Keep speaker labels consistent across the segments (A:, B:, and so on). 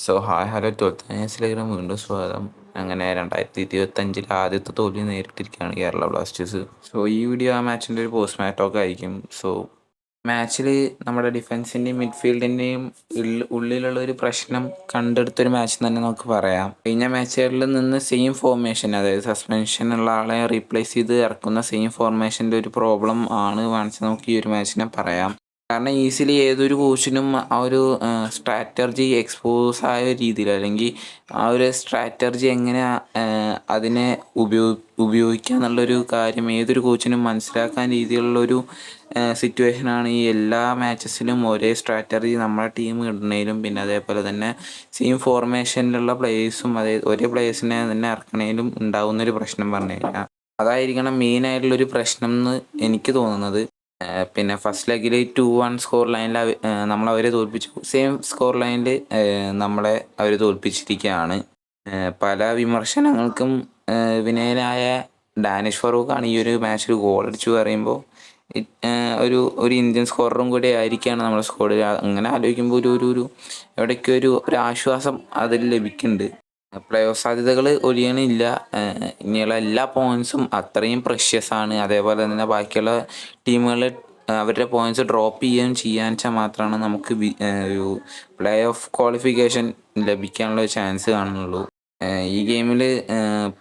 A: Hi hello 12th മാച്ചിലേക്ക് വീണ്ടും സ്വാഗതം. അങ്ങനെ 2025 ആദ്യത്തെ തോൽവി നേരിട്ടിരിക്കുകയാണ് കേരള ബ്ലാസ്റ്റേഴ്സ്. ഈ വീഡിയോ ആ മാച്ചിൻ്റെ ഒരു പോസ്റ്റ് മാച്ച് ടോക്ക് ആയിരിക്കും. മാച്ചിൽ നമ്മുടെ ഡിഫൻസിൻ്റെയും മിഡ്ഫീൽഡിൻ്റെയും ഉള്ളിലുള്ള ഒരു പ്രശ്നം കണ്ടെടുത്തൊരു മാച്ച് തന്നെ നമുക്ക് പറയാം. കഴിഞ്ഞ മാച്ചുകളിൽ നിന്ന് സെയിം ഫോർമേഷൻ, അതായത് സസ്പെൻഷൻ ഉള്ള ആളെ റീപ്ലേസ് ചെയ്ത് ഇറക്കുന്ന സെയിം ഫോർമേഷൻ്റെ ഒരു പ്രോബ്ലം ആണ് കാണിച്ച് നമുക്ക് ഈ ഒരു മാച്ചിനെ പറയാം. കാരണം ഈസിലി ഏതൊരു കോച്ചിനും ആ ഒരു സ്ട്രാറ്റജി എക്സ്പോസ് ആയ രീതിയിൽ, അല്ലെങ്കിൽ ആ ഒരു സ്ട്രാറ്റജി എങ്ങനെ അതിനെ ഉപയോഗിക്കുക എന്നുള്ളൊരു കാര്യം ഏതൊരു കോച്ചിനും മനസ്സിലാക്കാൻ രീതിയിലുള്ളൊരു സിറ്റുവേഷനാണ് ഈ എല്ലാ മാച്ചസിലും ഒരേ സ്ട്രാറ്റജി നമ്മളെ ടീം ഇടുന്നതിലും, പിന്നെ അതേപോലെ തന്നെ സെയിം ഫോർമേഷനിലുള്ള പ്ലേയേഴ്സും ഒരേ പ്ലേയേഴ്സിനെ തന്നെ ഇറക്കണേലും ഉണ്ടാകുന്നൊരു പ്രശ്നം പറഞ്ഞു കഴിഞ്ഞാൽ അതായിരിക്കണം മെയിനായിട്ടുള്ളൊരു പ്രശ്നം എന്ന് എനിക്ക് തോന്നുന്നത്. പിന്നെ ഫസ്റ്റ് ലെഗിൽ 2-1 സ്കോർ ലൈനിൽ നമ്മളവരെ തോൽപ്പിച്ചു. സെയിം സ്കോർ ലൈനിൽ നമ്മളെ അവർ തോൽപ്പിച്ചിരിക്കുകയാണ്. പല വിമർശനങ്ങൾക്കും വിധേയനായ ഡാനിഷ് ഫറൂഖാണ് ഈ ഒരു മാച്ചിൽ ഗോളടിച്ചു പറയുമ്പോൾ ഒരു ഇന്ത്യൻ സ്കോററും കൂടി ആയിരിക്കുകയാണ് നമ്മുടെ സ്കോഡിൽ. അങ്ങനെ ആലോചിക്കുമ്പോൾ ഒരു എവിടേക്കോ ഒരു ആശ്വാസം അതിൽ ലഭിക്കുന്നുണ്ട്. പ്ലേ ഓഫ് സാധ്യതകൾ ഒഴിയണില്ല. ഇനിയുള്ള എല്ലാ പോയിൻറ്സും അത്രയും പ്രഷ്യസ് ആണ്. അതേപോലെ തന്നെ ബാക്കിയുള്ള ടീമുകൾ അവരുടെ പോയിൻറ്റ്സ് ഡ്രോപ്പ് ചെയ്യുകയും ചെയ്യാന്ന് വെച്ചാൽ മാത്രമാണ് നമുക്ക് ഒരു പ്ലേ ഓഫ് ക്വാളിഫിക്കേഷൻ ലഭിക്കാനുള്ള ചാൻസ് കാണുന്നുള്ളൂ. ഈ ഗെയിമിൽ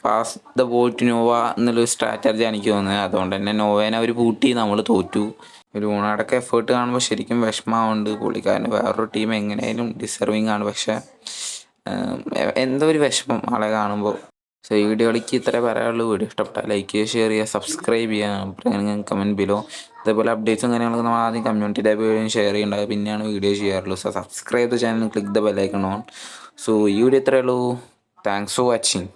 A: pass the ball to Nova എന്നുള്ളൊരു സ്ട്രാറ്റജിയാണ് എനിക്ക് തോന്നുന്നത്. അതുകൊണ്ട് തന്നെ നോവേനെ അവർ പൂട്ടി നമ്മൾ തോറ്റു. ലൂണാടൊക്കെ എഫേർട്ട് കാണുമ്പോൾ ശരിക്കും വിഷമമുണ്ട്. പുള്ളിക്കാരന് വേറൊരു ടീം എങ്ങനെയായാലും ഡിസർവിങ് ആണ്. പക്ഷേ എന്തോ ഒരു വിഷമം ആളെ കാണുമ്പോൾ. ഈ വീഡിയോയിലേക്ക് ഇത്രേ പറയാനുള്ളൂ. വീഡിയോ ഇഷ്ടപ്പെട്ടാൽ ലൈക്ക് ചെയ്യുക, ഷെയർ ചെയ്യുക, സബ്സ്ക്രൈബ് ചെയ്യുക, കമൻറ്റ് ബിലോ. അതേപോലെ അപ്ഡേറ്റ്സും കാര്യങ്ങളൊക്കെ നമ്മൾ ആദ്യം കമ്മ്യൂണിറ്റി ടാബ് ഷെയർ ചെയ്യുന്നുണ്ടാകും, പിന്നെയാണ് വീഡിയോ ചെയ്യാറുള്ളൂ. Subscribe the channel, click the bell icon on. ഈ വീഡിയോ ഇത്രയേ ഉള്ളൂ. Thanks for watching.